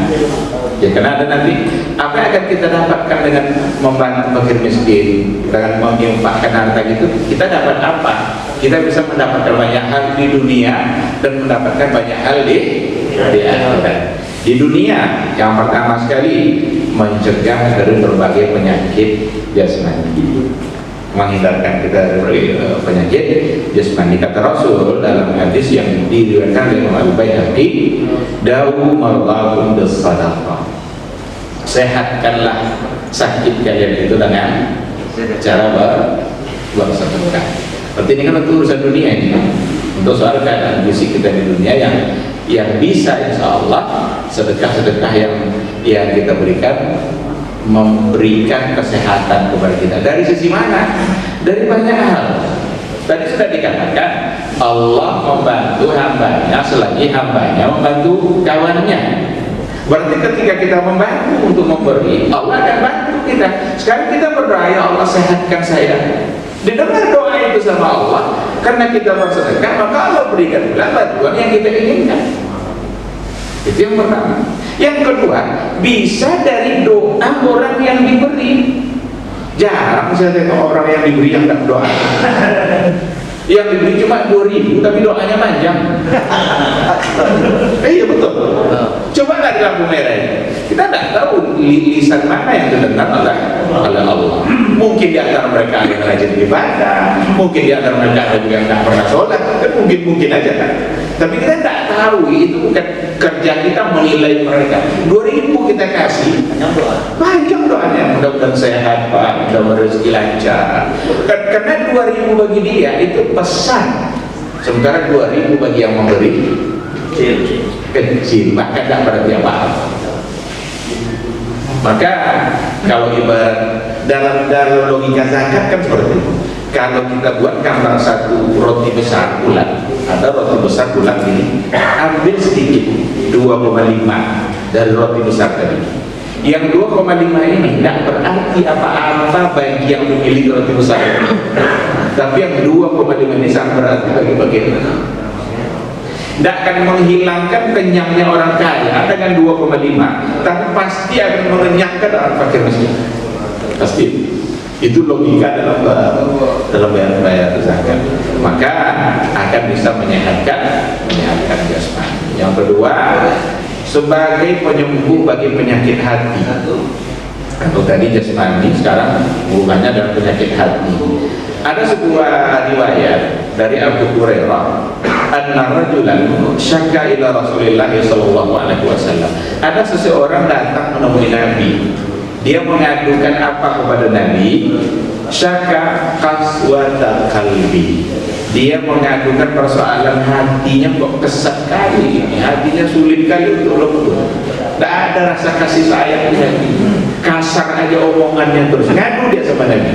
Ya, karena ada nanti apa yang akan kita dapatkan dengan membantu fakir miskin, dengan menginfakkan harta gitu, kita dapat apa? Kita bisa mendapatkan banyak hal di dunia dan mendapatkan banyak hal di akhirat. Di dunia, yang pertama sekali mencegah dari berbagai penyakit jasmani, menghindarkan kita dari penyakit jasmani. Kata Rasul dalam hadis yang diriwayatkan oleh Imam Al-Baihaqi, dawu mardakum bis-shadaqah. Sehatkanlah sakit kalian itu dengan cara bersedekah. Berarti ini kan untuk urusan dunia ini. Untuk soal keadaan fisik kita di dunia yang bisa insya Allah sedekah-sedekah yang kita berikan memberikan kesehatan kepada kita. Dari sisi mana? Dari banyak hal. Tadi sudah dikatakan Allah membantu hambanya selagi hambanya membantu kawannya. Berarti ketika kita membantu untuk memberi, Allah akan bantu kita. Sekarang kita berdoa, ya Allah sehatkan saya. Didengar doa itu sama Allah, karena kita bersedekah maka Allah berikan pula bantuan yang kita inginkan. Itu yang pertama. Yang kedua, bisa dari doa orang yang diberi. Jarang saya tengok orang yang diberi yang tak doa. Yang diberi cuma 2.000 tapi doanya panjang. Iya betul. Coba lihat lampu merah ini. Kita tidak tahu lisan mana yang terdengar oleh Allah. Mungkin di antara mereka ada yang rajin ibadah, mungkin di antara mereka ada juga yang tidak pernah sholat, kan mungkin aja kan. Tapi kita tidak tahu, itu bukan kerja kita menilai mereka. 2.000 kita kasih, panjang doanya, mudah-mudahan sehat Pak, mudah-mudahan rezeki lancar. Karena 2.000 bagi dia itu pesan, sementara 2.000 bagi yang memberi kecil, maka tidak berarti apa-apa. Maka kalau ibarat dalam logika zakat kan seperti itu. Kalau kita buat gambar satu roti besar bulat, ada roti besar bulat ini, ambil sedikit 2,5 dari roti besar tadi. Yang 2,5 ini tidak berarti apa-apa bagi yang memiliki roti besar. Tapi yang 2,5 ini sangat berarti bagi bagian. Tidak akan menghilangkan kenyangnya orang kaya dengan 2,5, tapi pasti akan mengenyangkan orang fakir miskin. Pasti. Itu logika dalam bayar zakat. Maka akan bisa menyehatkan jasmani. Yang kedua, sebagai penyembuh bagi penyakit hati. Kalau tadi jasmani, sekarang hubungannya dengan penyakit hati. Ada sebuah riwayat dari Abu Hurairah, anna rajulan syakka ila Rasulillah sallallahu alaihi wasallam. Ada seseorang datang menemui Nabi. Dia mengadukan apa kepada Nabi? Syakka qaswata qalbi. Dia mengadukan persoalan hatinya kok kesat kali ini, hatinya sulit kali untuk lembut. Tidak ada rasa kasih sayang di hati. Kasar aja omongannya terus. Ngadu dia sama Nabi.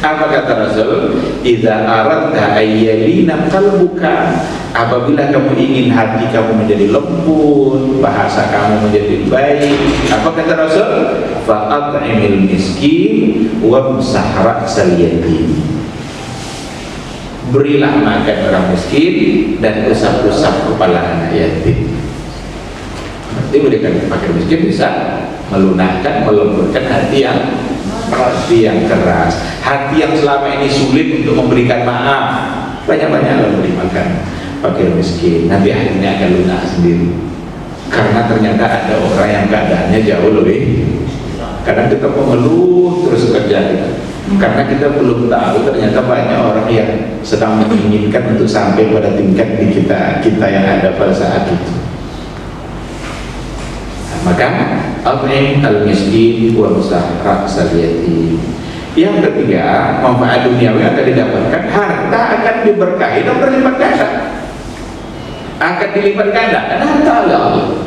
Apa kata Rasul? Idza aradta ayyalina qalbuka, apabila kamu ingin hati kamu menjadi lembut, bahasa kamu menjadi baik, apa kata Rasul? Fa'at'imil miskin wamsah ra'sal yatim. Berilah makan orang miskin dan usap-usap kepala anak yatim. Berarti berikan fakir miskin bisa melunakkan, melembutkan hati yang keras, hati yang selama ini sulit untuk memberikan maaf. Banyak-banyak memberi makan fakir miskin, nanti hatinya akan lunak sendiri. Karena ternyata ada orang yang keadaannya jauh lebih. Kadang kita mengeluh terus kerja kita, karena kita belum tahu ternyata banyak orang yang sedang menginginkan untuk sampai pada tingkat di kita yang ada pada saat itu. Maka at'im al-miskin wa musah ra'sal yatim. Yang ketiga, manfaat duniawi akan didapatkan, harta akan diberkahi dan berlipat ganda. Akan dilipat ganda karena harta Allah.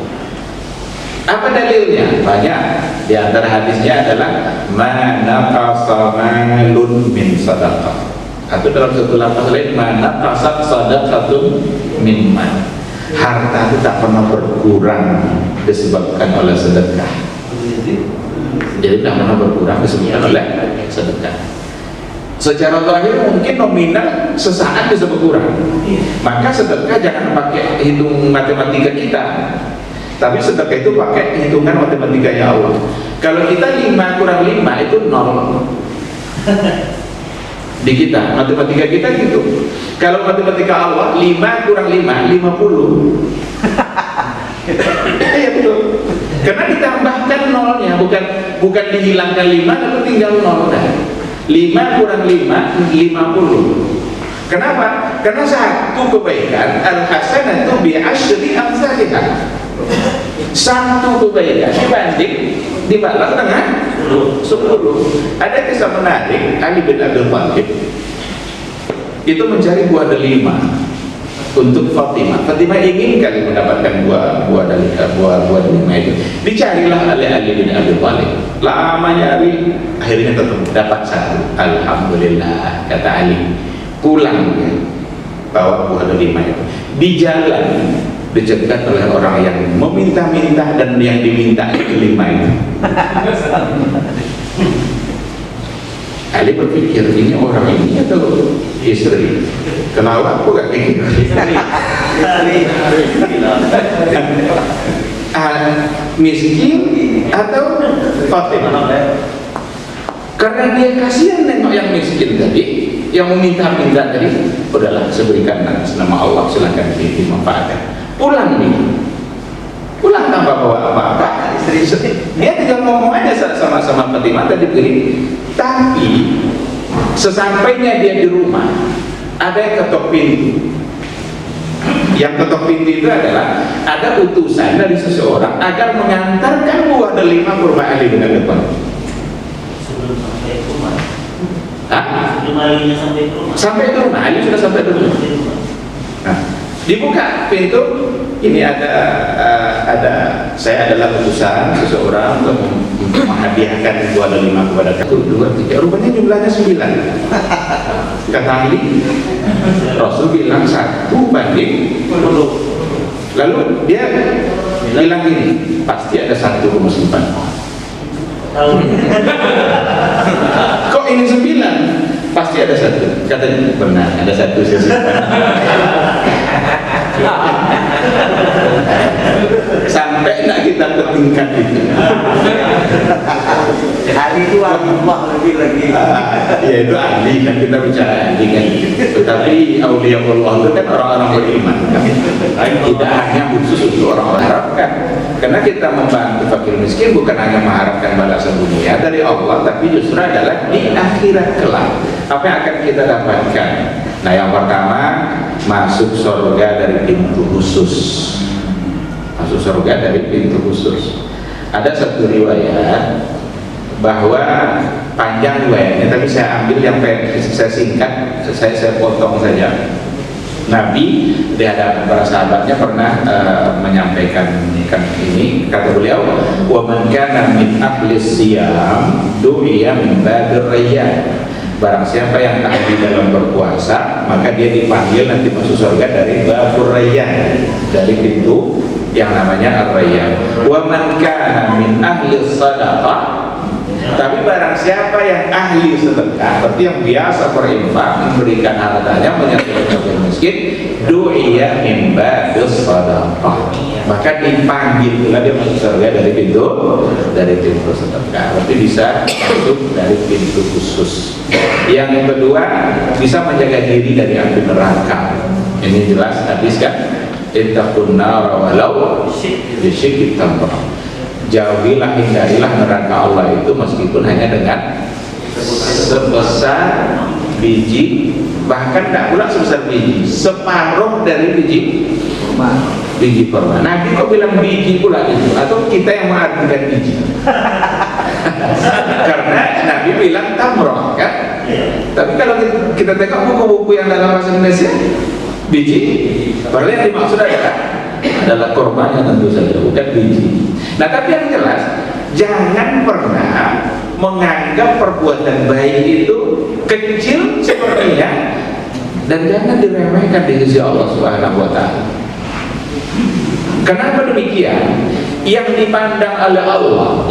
Apa dalilnya? Banyak. Di antara hadisnya adalah ma naqasa malun min sadaqah. Atau dalam satu lafaz lain, ma naqasa sadaqatun min mal. Harta itu tak pernah berkurang disebabkan oleh sedekah. Jadi tak pernah berkurang disebabkan oleh sedekah. Secara zahir mungkin nominal sesaat bisa berkurang. Maka sedekah jangan pakai hitung matematika kita, tapi sedekah itu pakai hitungan matematikanya Allah. Kalau kita 5 kurang 5 itu 0. Di kita, matematika kita gitu. Kalau matematika Allah 5 kurang 5, 50. Iya betul. Karena ditambahkan nolnya, bukan dihilangkan 5 tapi tinggal 0 dah. 5 kurang 5, 50. Kenapa? Karena satu kebaikan al-hasanatu bi asyri amsalihha. Satu kebaikan dibanding dibalas dengan 10. Ada kisah menarik, Ali bin Abi Thalib itu mencari buah delima untuk Fatimah. Fatimah ingin kali mendapatkan buah delima itu. Dicarilah oleh Ali bin Abi Thalib. Lama nyari, akhirnya dapat satu. Alhamdulillah, kata Ali. Pulang dia, bawa buah delima itu. Di jalan dicegat oleh orang yang meminta-minta dan yang diminta delima itu. Ali berpikir, ini orang ini atau istri? Kenapa aku gak kayak gitu? Miskin atau Fatimah? Karena dia kasihan nengok yang miskin tadi, yang meminta-minta tadi. Udahlah, seberikan nama Allah, silakan dimanfaatkan. Pulang nih, pulang tanpa bawa apa-apa. Istri dia tinggal ngomong aja sama Fatimah tadi begini. Tapi sesampainya dia di rumah, ada yang ketok pintu. Yang ketok pintu itu adalah ada utusan dari seseorang agar mengantarkan buah delima kurma Ali bin Abi Thalib. Sebelum sampai ke rumah. Sebelum Alinya sampai ke rumah. Sampai ke rumah, Ali sudah sampai ke rumah. Nah, dibuka pintu, ini saya adalah utusan seseorang untuk menghadiahkan buah delima kepada 1, 2, 3. Rupanya jumlahnya 9. Kata Ali, Rasul bilang 1 banding 10. Lalu dia bilang ini, pasti ada 1 rumus 4. Kok ini 9? Pasti ada 1. Katanya benar, ada 1 sisi. Sampai enggak kita ke tingkat itu. Ali itu Allah lebih lagi. Ya itu ahli kan, kita bicara ahli kan. Tetapi aulia Allah itu kan orang-orang beriman kan. Tidak hanya khusus untuk orang-orang Arab kan. Karena kita membantu fakir miskin bukan hanya mengharapkan balasan dunia dari Allah, tapi justru adalah di akhirat kelak. Apa yang akan kita dapatkan? Nah, yang pertama, masuk surga dari pintu khusus. Masuk surga dari pintu khusus. Ada satu riwayat bahwa panjang riwayatnya, tapi saya ambil yang saya singkat, saya potong saja. Nabi di hadapan para sahabatnya pernah menyampaikan ini, kata beliau, wa man kana min ahli siyam du'iya min badir rayyan. Barang siapa yang ahli dalam berpuasa, maka dia dipanggil nanti masuk surga dari babur rayyan, dari pintu yang namanya ar-rayyan. Wa man kana min ahli sadaqah, tapi barang siapa yang ahli sedekah, berarti yang biasa berinfak, memberikan hartanya, menyertai fakir miskin, du'iya min babis sadaqah, maka dipanggil pula dia masuk surga dari pintu sedekah. Berarti bisa masuk dari pintu khusus. Yang kedua, bisa menjaga diri dari api neraka. Ini jelas hadis kan? Ittaqun nar walau bisyikki tamrah. Jauhilah, hindarilah neraka Allah itu meskipun hanya dengan sebesar biji, bahkan tidak pula sebesar biji, separuh dari biji kurma. Nabi kok bilang biji pula itu, atau kita yang mengartikan biji? Karena Nabi bilang tamroh kan. Tapi kalau kita tengok buku-buku yang dalam bahasa Indonesia, biji, padahal yang dimaksud adalah korbannya tentu saja, bukan biji. Nah, tapi yang jelas, jangan pernah menganggap perbuatan baik itu kecil sepertinya, dan jangan diremehkan di sisi Allah Subhanahu wa Ta'ala. Kenapa demikian? Yang dipandang oleh Allah,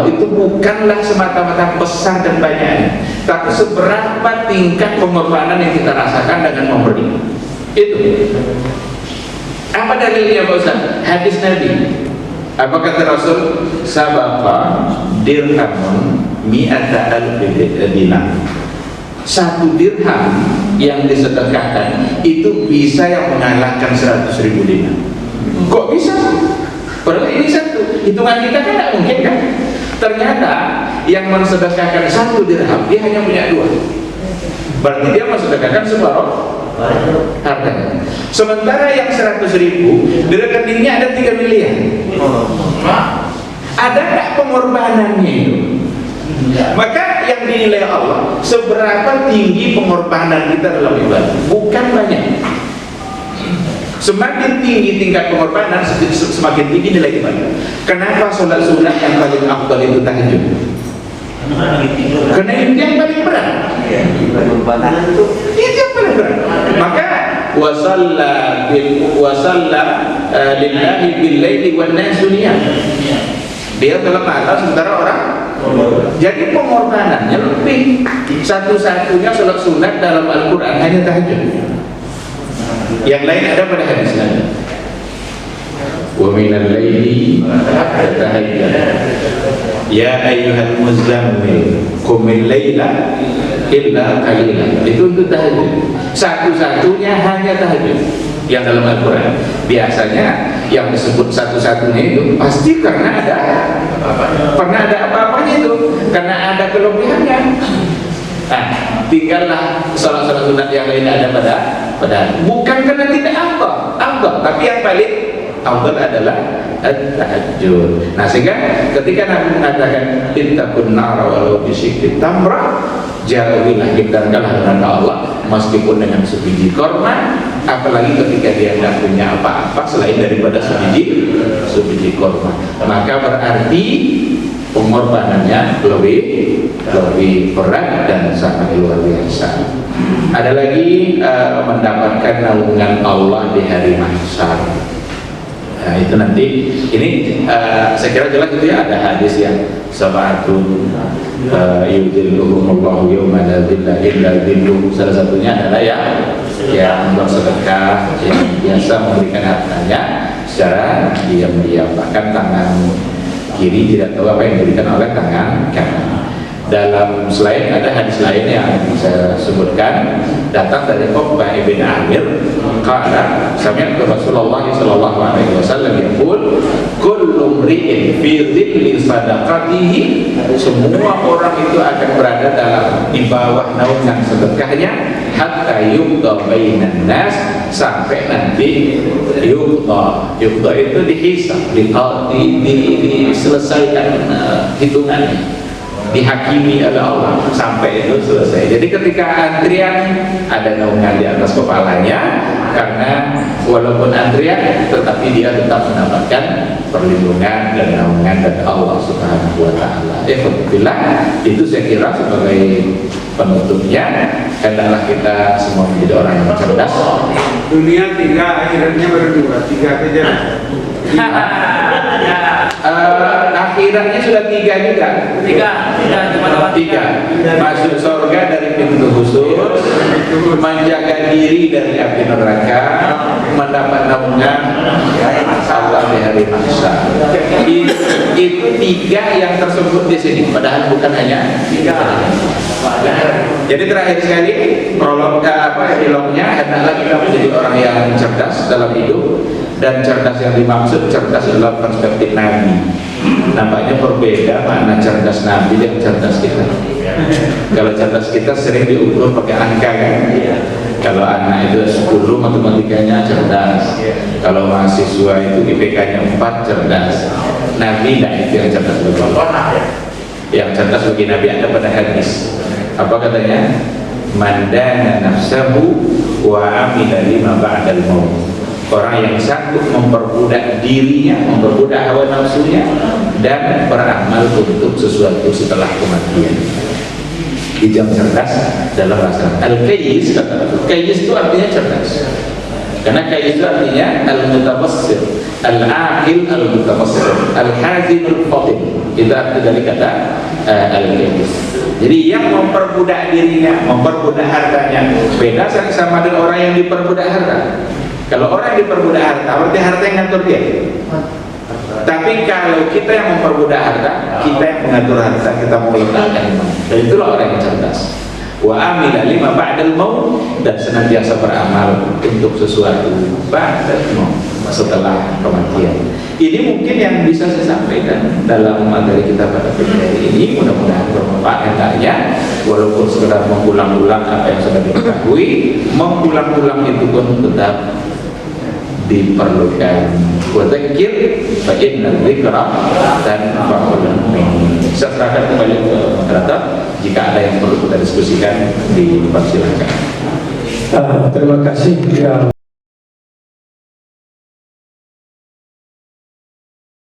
itu bukanlah semata-mata besar dan banyaknya, tapi seberapa tingkat pengorbanan yang kita rasakan dengan memberi. Itu. Apa dalilnya Pak Ustaz? Hadis Nabi. Apa kata Rasul? Sabaqa dirhamun mi'ata alfi dinar. 1 dirham yang disedekahkan itu bisa yang mengalahkan 100.000 dinar. Kok bisa? Padahal ini satu. Hitungan kita kan tidak mungkin kan? Ternyata yang mensedekahkan 1 dirham, dia hanya punya 2. Berarti dia mensedekahkan separuh hartanya. Sementara yang 100.000 di rekeningnya ada 3 miliar. Ada nggak pengorbanannya itu? Maka yang dinilai Allah seberapa tinggi pengorbanan kita dalam ibadah, bukan banyak. Semakin tinggi tingkat pengorbanan, semakin tinggi nilai ibadah. Kenapa sholat sunat yang paling afdal itu tahajud? Karena itu yang paling berat. Itu yang paling berat. Maka wasalla lillahi bil laili wan nasu niyam. Dia dalam malam sementara orang. Jadi pengorbanannya lebih. Satu-satunya sholat sunat dalam Al-Quran hanya tahajud. Yang lain ada pada hadis Nabi. Wa minal laili fatahajjad ya ayyuhal muzammil qumil laila illa qalilan. Itu untuk tahajud. Satu-satunya hanya tahajud yang dalam Al-Quran. Biasanya yang disebut satu-satunya itu pasti karena ada apa-apanya itu, karena ada kelebihannya. Nah, tinggallah sholat-sholat sunat yang lain ada pada bukan karena tidak afdal, tapi yang paling afdal adalah at-tahajjud. Nah, sehingga ketika Nabi mengatakan ittaqun nar walau bisyikki tamrah, jauhilah, hindarkanlah neraka Allah meskipun dengan sebiji korma, apalagi ketika dia tidak punya apa-apa selain daripada sebiji korma. Maka berarti pengorbanannya lebih berat dan sangat luar biasa. Ada lagi mendapatkan naungan Allah di hari mahsyar. Nah, itu nanti ini saya kira jelas itu ya, ada hadis yang sabatun yudhilluhumullahu yawma la dhilla illa dhilluh. Salah satunya adalah yang bersedekah, yang biasa memberikan hartanya secara diam-diam, bahkan tangan kiri tidak tahu apa yang diberikan oleh tangan kanan. Dalam selain ada hadis lain yang saya sebutkan datang dari Uqbah ibn Amir qala sami'tu Rasulullah sallallahu alaihi wasallam yaqul kullu mri'in fi dhilli sadaqatihi, semua orang itu akan berada di bawah naungan sedekahnya hatta yuqda bainan nas, sampai nanti yuqda itu dihisab, diselesaikan hitungannya, dihakimi oleh Allah sampai itu selesai. Jadi ketika antrian ada naungan di atas kepalanya, karena walaupun antrian tetapi dia tetap mendapatkan perlindungan dan naungan dari Allah Subhanahu wa taala. Alhamdulillah, itu saya kira sebagai penutupnya, hendaklah kita semua menjadi orang yang cerdas. Dunia 3, akhirnya baru 2, 3 saja. Akhiratnya sudah 3 juga. Tiga. Masuk surga dari pintu khusus, menjaga diri dari api neraka, mendapat naungan Allah di hari mahsyar. Itu 3 yang tersebut di sini. Padahal bukan hanya 3. Jadi terakhir sekali prolog epilognya, hendaklah kita menjadi orang yang cerdas dalam hidup. Dan cerdas yang dimaksud cerdas dalam perspektif Nabi. Nampaknya berbeda makna cerdas Nabi dan cerdas kita. Kalau cerdas kita sering diukur pakai angka kan. Kalau anak itu 10 matematikanya cerdas. Kalau mahasiswa itu IPK-nya 4 cerdas. Nabi tidak itu yang cerdas bagi. Yang cerdas bagi Nabi ada pada hadis. Apa katanya? Mandana nafsahu wa amila lima ba'dal maut. Orang yang sanggup memperbudak dirinya, memperbudak hawa nafsunya, dan beramal untuk sesuatu setelah kematian. Itu cerdas dalam bahasa al-kayyis. Kayyis itu artinya cerdas, karena kayyis itu artinya al-mutabassir, al-aqil al-mutabassir, al-hazimul fatin. Itu arti dari kata al-kayyis. Jadi yang memperbudak dirinya, memperbudak hartanya, beda sama dengan orang yang diperbudak harta. Kalau orang yang diperbudak harta, berarti harta yang ngatur dia. Tapi kalau kita yang memperbudak harta, kita yang mengatur harta, kita meletakkan. Dan itulah orang yang cerdas. Wa amila lima ba'dal maut, dan senantiasa beramal untuk sesuatu ba'dal maut, setelah kematian. Ini mungkin yang bisa saya sampaikan dalam materi kita pada hari ini. Mudah-mudahan bermanfaat. Hendaknya walaupun sekedar mengulang-ulang apa yang sudah diketahui, mengulang-ulang itu pun tetap diperlukan. Wa dzakir fa inna dzikra tanfa'ul mu'minin. Saya serahkan kembali ke moderator. Jika ada yang perlu kita diskusikan, dipersilakan. Terima kasih.